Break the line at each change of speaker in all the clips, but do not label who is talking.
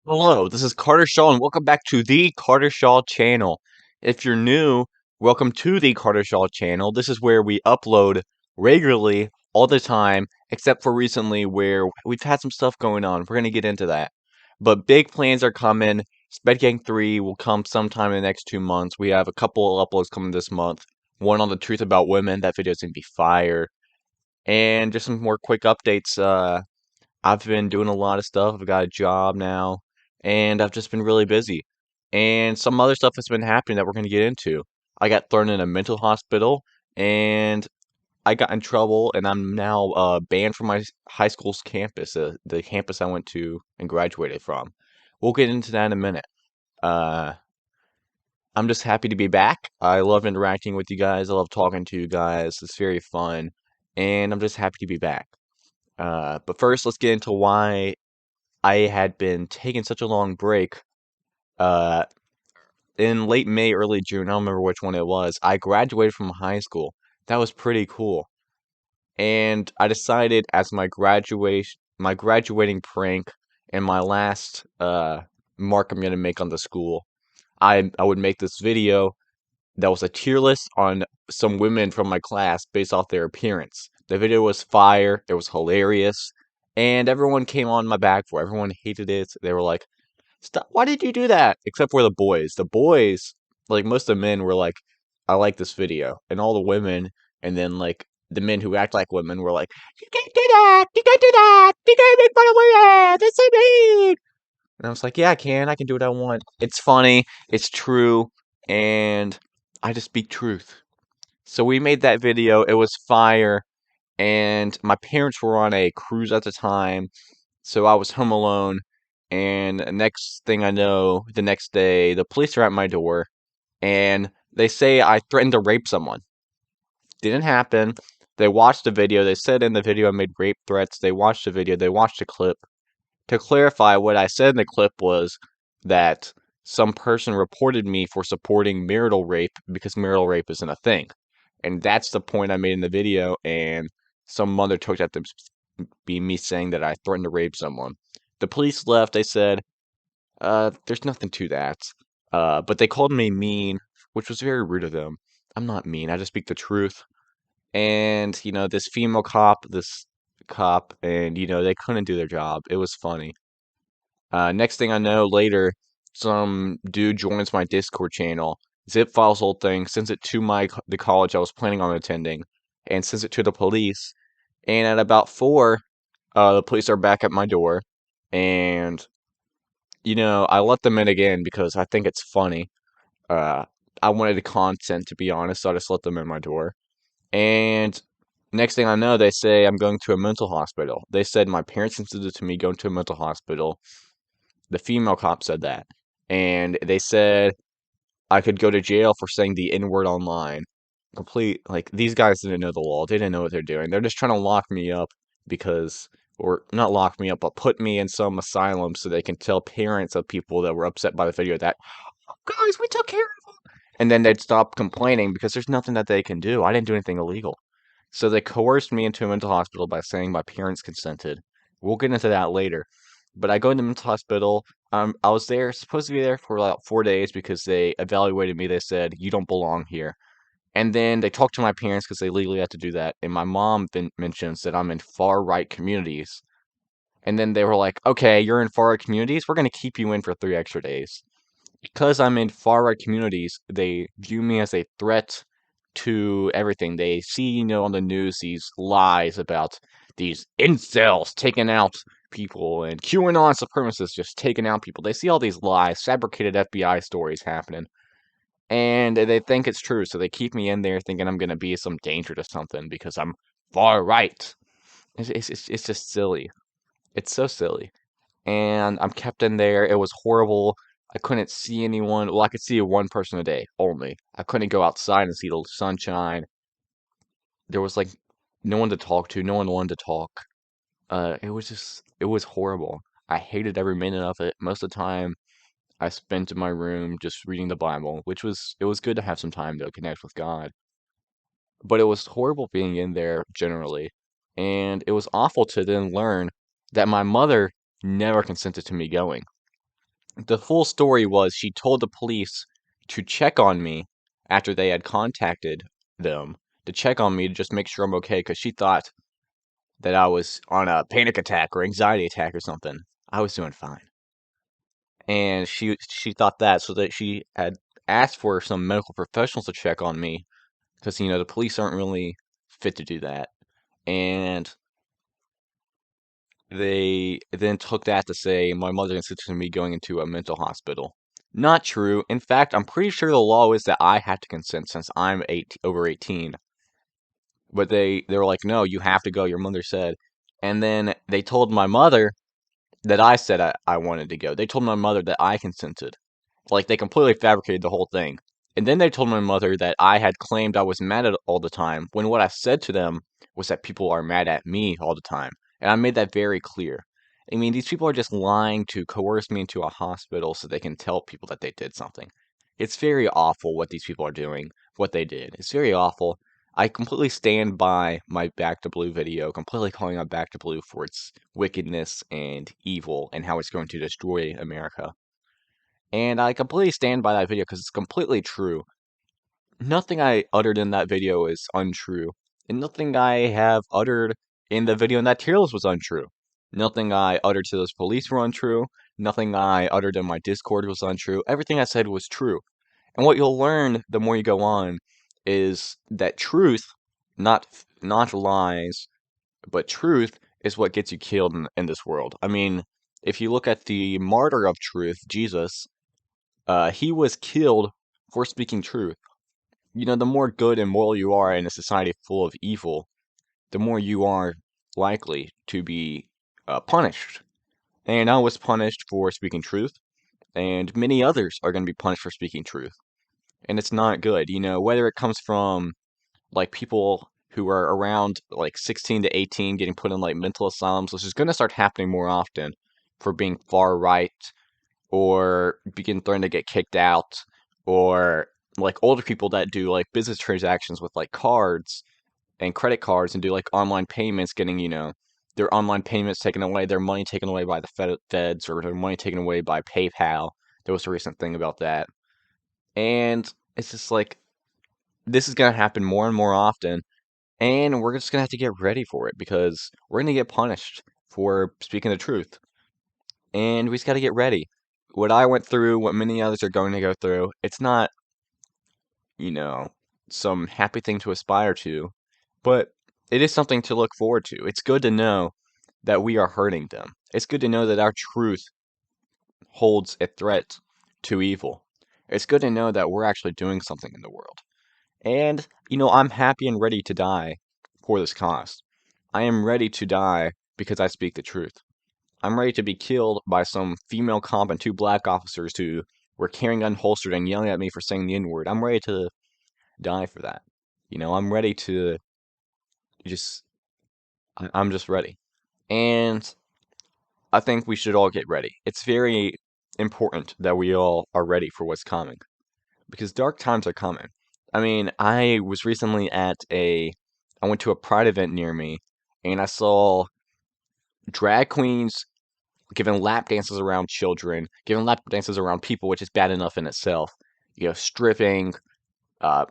Hello, this is Carter Shaw, and welcome back to the Carter Shaw channel. If you're new, welcome to the Carter Shaw channel. This is where we upload regularly, all the time, except for recently where we've had some stuff going on. We're going to get into that. But big plans are coming. Sped Gang 3 will come sometime in the next 2 months. We have a couple of uploads coming this month. One on the truth about women. That video is going to be fire. And just some more quick updates. I've been doing a lot of stuff. I've got a job now, and I've just been really busy. And some other stuff has been happening that we're going to get into. I got thrown in a mental hospital, and I got in trouble, and I'm now banned from my high school's campus, the campus I went to and graduated from. We'll get into that in a minute. Uh, I'm just happy to be back. I love interacting with you guys. I love talking to you guys. It's very fun, and I'm just happy to be back. But first, let's get into why I had been taking such a long break. Uh, in late May, early June, I don't remember which one it was. I graduated from high school. That was pretty cool. And I decided as my graduating prank and my last mark I'm gonna make on the school, I would make this video that was a tier list on some women from my class based off their appearance. The video was fire, it was hilarious, and everyone came on my back for it. Everyone hated it. They were like, "Stop! Why did you do that?" Except for the boys. The boys, like most of the men, were like, "I like this video," and all the women, and then like the men who act like women were like, "You can't do that! You can't do that! You can't make fun of women! That's so mean!" And I was like, "Yeah, I can. I can do what I want. It's funny. It's true, and I just speak truth." So we made that video. It was fire, and my parents were on a cruise at the time, so I was home alone. And next thing I know, the next day, the police are at my door, and they say I threatened to rape someone. Didn't happen. They watched the video. They said in the video I made rape threats. They watched the video. They watched the clip. To clarify, what I said in the clip was that some person reported me for supporting marital rape because marital rape isn't a thing. And that's the point I made in the video, and some mother took that to be me saying that I threatened to rape someone. The police left. They said, there's nothing to that. But they called me mean, which was very rude of them. I'm not mean. I just speak the truth. And, this female cop, this cop, and, they couldn't do their job. It was funny. Next thing I know, later, some dude joins my Discord channel, zip files the whole thing, sends it to the college I was planning on attending, and sends it to the police. And at about 4, the police are back at my door, and I let them in again because I think it's funny. Uh, I wanted the content, to be honest, so I just let them in my door. And next thing I know, they say I'm going to a mental hospital. They said my parents insisted to me going to a mental hospital. The female cop said that. And they said I could go to jail for saying the N word online. Like, these guys didn't know the law. They didn't know what they're doing. They're just trying to lock me up or not lock me up, but put me in some asylum so they can tell parents of people that were upset by the video that, "Oh, guys, we took care of them." And then they'd stop complaining because there's nothing that they can do. I didn't do anything illegal. So they coerced me into a mental hospital by saying my parents consented. We'll get into that later. But I go into mental hospital. I was there, supposed to be there for about 4 days because they evaluated me. They said, "You don't belong here." And then they talked to my parents because they legally have to do that. And my mom then mentions that I'm in far right communities. And then they were like, "Okay, you're in far right communities. We're going to keep you in for 3 extra days." Because I'm in far right communities, they view me as a threat to everything. They see, on the news these lies about these incels taking out people and QAnon supremacists just taking out people. They see all these lies, fabricated FBI stories happening, and they think it's true. So they keep me in there thinking I'm going to be some danger to something because I'm far right. It's just silly. It's so silly. And I'm kept in there. It was horrible. I couldn't see anyone. Well, I could see one person a day only. I couldn't go outside and see the sunshine. There was like no one to talk to. No one wanted to talk. It was horrible. I hated every minute of it. Most of the time I spent in my room just reading the Bible, it was good to have some time to connect with God. But it was horrible being in there generally. And it was awful to then learn that my mother never consented to me going. The full story was she told the police to check on me after they had contacted them to check on me to just make sure I'm okay because she thought that I was on a panic attack or anxiety attack or something. I was doing fine. And she thought that, so that she had asked for some medical professionals to check on me because the police aren't really fit to do that. And they then took that to say my mother insisted on me going into a mental hospital. Not true. In fact, I'm pretty sure the law is that I have to consent since I'm over 18. But they were like, no, you have to go. Your mother said. And then they told my mother that I said I wanted to go. They told my mother that I consented. Like, they completely fabricated the whole thing. And then they told my mother that I had claimed I was mad at all the time, when what I said to them was that people are mad at me all the time. And I made that very clear. I mean, these people are just lying to coerce me into a hospital so they can tell people that they did something. It's very awful what these people are doing, what they did. It's very awful. I completely stand by my Back to Blue video, completely calling out Back to Blue for its wickedness and evil and how it's going to destroy America. And I completely stand by that video because it's completely true. Nothing I uttered in that video is untrue. And nothing I have uttered in the video in that tier list was untrue. Nothing I uttered to those police were untrue. Nothing I uttered in my Discord was untrue. Everything I said was true. And what you'll learn the more you go on is that truth, not lies, but truth is what gets you killed in this world. I mean, if you look at the martyr of truth, Jesus, he was killed for speaking truth. The more good and moral you are in a society full of evil, the more you are likely to be punished. And I was punished for speaking truth, and many others are going to be punished for speaking truth. And it's not good, whether it comes from like people who are around like 16 to 18 getting put in like mental asylums, which is going to start happening more often for being far right or begin threatening to get kicked out, or like older people that do like business transactions with like cards and credit cards and do like online payments, getting their online payments taken away, their money taken away by the feds, or their money taken away by PayPal. There was a recent thing about that, and it's just like this is gonna happen more and more often, and we're just gonna have to get ready for it because we're gonna get punished for speaking the truth, and we just gotta get ready. What I went through, what many others are going to go through, it's not, you know, some happy thing to aspire to, but it is something to look forward to. It's good to know that we are hurting them. It's good to know that our truth holds a threat to evil. It's good to know that we're actually doing something in the world. And, I'm happy and ready to die for this cause. I am ready to die because I speak the truth. I'm ready to be killed by some female cop and two black officers who were carrying unholstered and yelling at me for saying the N-word. I'm ready to die for that. I'm ready to just, I'm just ready. And I think we should all get ready. It's very important that we all are ready for what's coming because dark times are coming. I mean, I went to a pride event near me and I saw drag queens giving lap dances around children, giving lap dances around people, which is bad enough in itself. Stripping, uh,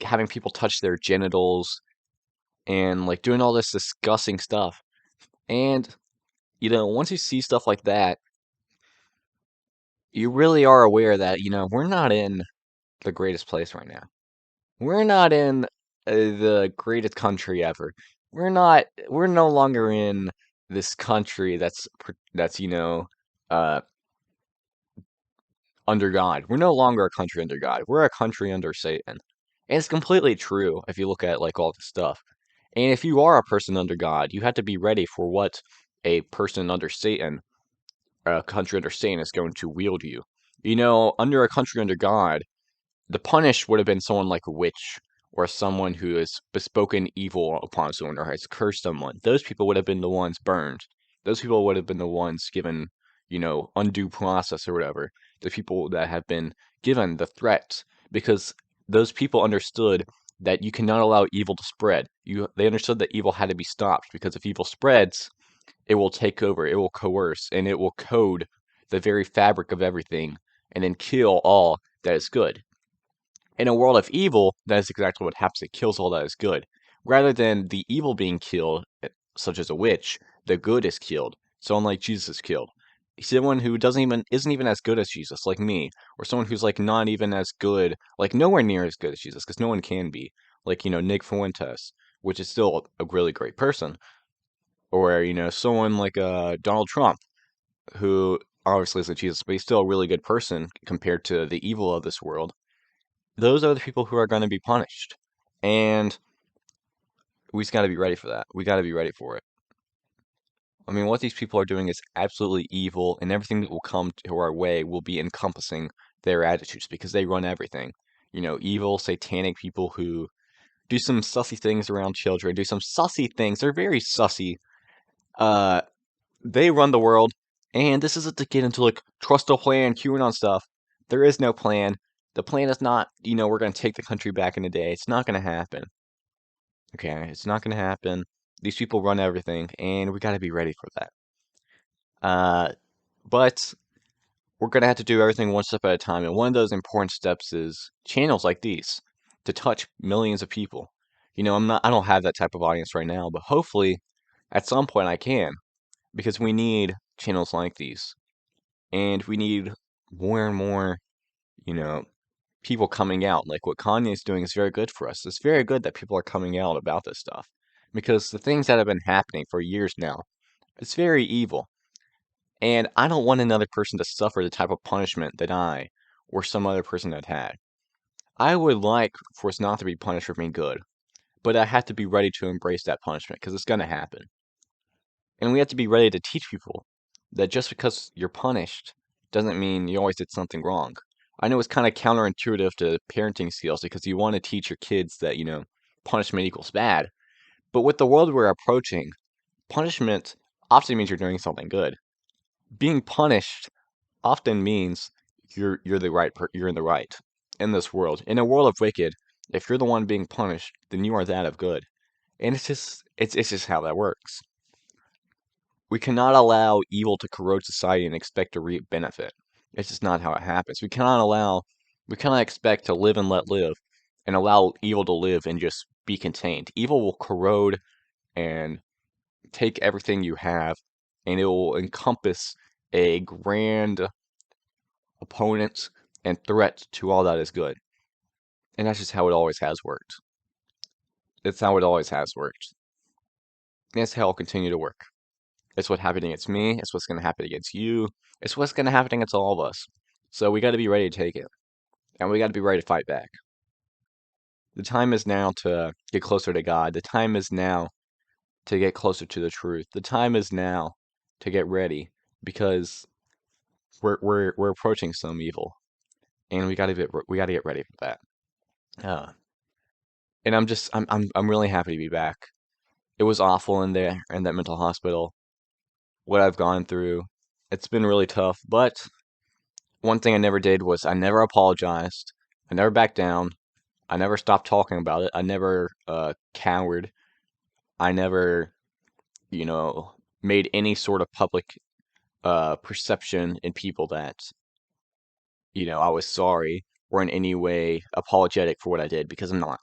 having people touch their genitals, and like doing all this disgusting stuff. And once you see stuff like that, you really are aware that we're not in the greatest place right now. We're not in the greatest country ever. We're not. We're no longer in this country that's uh under God. We're no longer a country under God. We're a country under Satan. And it's completely true if you look at like all the stuff. And if you are a person under God, you have to be ready for what a person under Satan, a country under Satan, is going to wield you. Under a country under God, the punish would have been someone like a witch or someone who has bespoken evil upon someone or has cursed someone. Those people would have been the ones burned. Those people would have been the ones given, undue process or whatever. The people that have been given the threat because those people understood that you cannot allow evil to spread. They understood that evil had to be stopped because if evil spreads, it will take over, it will coerce, and it will code the very fabric of everything, and then kill all that is good. In a world of evil, that is exactly what happens. It kills all that is good. Rather than the evil being killed, such as a witch, the good is killed. Someone like Jesus is killed. Someone who isn't even as good as Jesus, like me, or someone who's like not even as good, like nowhere near as good as Jesus, because no one can be. Like, Nick Fuentes, which is still a really great person. Or, someone like Donald Trump, who obviously isn't Jesus, but he's still a really good person compared to the evil of this world. Those are the people who are going to be punished. And we just got to be ready for that. We got to be ready for it. I mean, what these people are doing is absolutely evil, and everything that will come to our way will be encompassing their attitudes because they run everything. Evil, satanic people who do some sussy things around children, do some sussy things. They're very sussy. Uh, they run the world, and this isn't to get into like trust the plan, QAnon stuff. There is no plan. The plan is not, we're going to take the country back in a day. It's not going to happen. Okay, it's not going to happen. These people run everything, and we got to be ready for that. But we're going to have to do everything one step at a time, and one of those important steps is channels like these to touch millions of people. I don't have that type of audience right now, but hopefully at some point I can, because we need channels like these, and we need more and more, you know, people coming out. Like what Kanye's doing is very good for us. It's very good that people are coming out about this stuff because the things that have been happening for years now, it's very evil. And I don't want another person to suffer the type of punishment that I or some other person had had. I would like for us not to be punished for being good, but I have to be ready to embrace that punishment because it's going to happen. And we have to be ready to teach people that just because you're punished doesn't mean you always did something wrong. I know it's kind of counterintuitive to parenting skills because you want to teach your kids that, punishment equals bad. But with the world we're approaching, punishment often means you're doing something good. Being punished often means you're in the right in this world. In a world of wicked, if you're the one being punished, then you are that of good. And it's just how that works. We cannot allow evil to corrode society and expect to reap benefit. It's just not how it happens. We cannot expect to live and let live and allow evil to live and just be contained. Evil will corrode and take everything you have, and it will encompass a grand opponent and threat to all that is good. And that's just how it always has worked. It's how it always has worked. And that's how it'll continue to work. It's what happened against me. It's what's going to happen against you. It's what's going to happen against all of us. So we got to be ready to take it. And we got to be ready to fight back. The time is now to get closer to God. The time is now to get closer to the truth. The time is now to get ready because we're approaching some evil, and we got to get ready for that. Uh, and I'm really happy to be back. It was awful in that mental hospital. What I've gone through, it's been really tough. But one thing I never did was I never apologized. I never backed down. I never stopped talking about it. I never cowered. I never, you know, made any sort of public perception in people that, I was sorry or in any way apologetic for what I did because I'm not.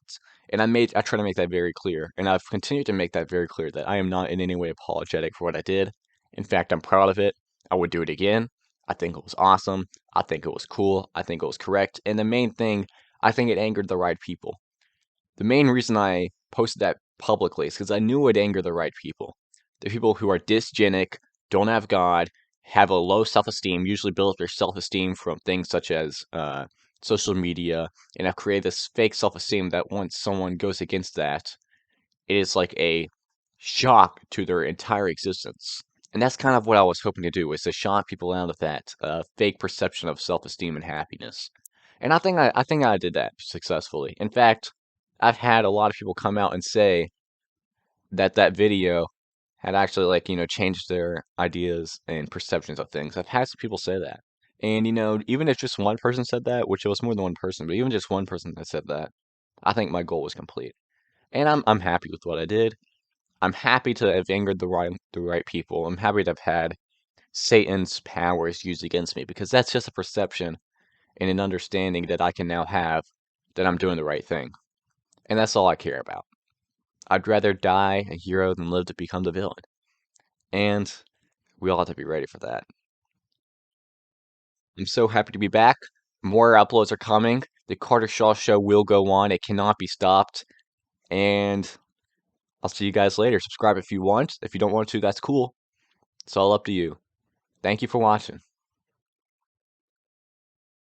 And I try to make that very clear. And I've continued to make that very clear that I am not in any way apologetic for what I did. In fact, I'm proud of it. I would do it again. I think it was awesome. I think it was cool. I think it was correct. And the main thing, I think it angered the right people. The main reason I posted that publicly is because I knew it would anger the right people. The people who are dysgenic, don't have God, have a low self esteem, usually build up their self esteem from things such as social media, and have created this fake self esteem that once someone goes against that, it is like a shock to their entire existence. And that's kind of what I was hoping to do, is to shock people out of that fake perception of self esteem and happiness. And I think I did that successfully. In fact, I've had a lot of people come out and say that that video had actually changed their ideas and perceptions of things. I've had some people say that. And even if just one person said that, which it was more than one person, but even just one person that said that, I think my goal was complete. And I'm happy with what I did. I'm happy to have angered the right people. I'm happy to have had Satan's power is used against me, because that's just a perception and an understanding that I can now have that I'm doing the right thing. And that's all I care about. I'd rather die a hero than live to become the villain. And we all have to be ready for that. I'm so happy to be back. More uploads are coming. The Carter Shaw Show will go on. It cannot be stopped. And I'll see you guys later. Subscribe if you want. If you don't want to, that's cool. It's all up to you. Thank you for watching.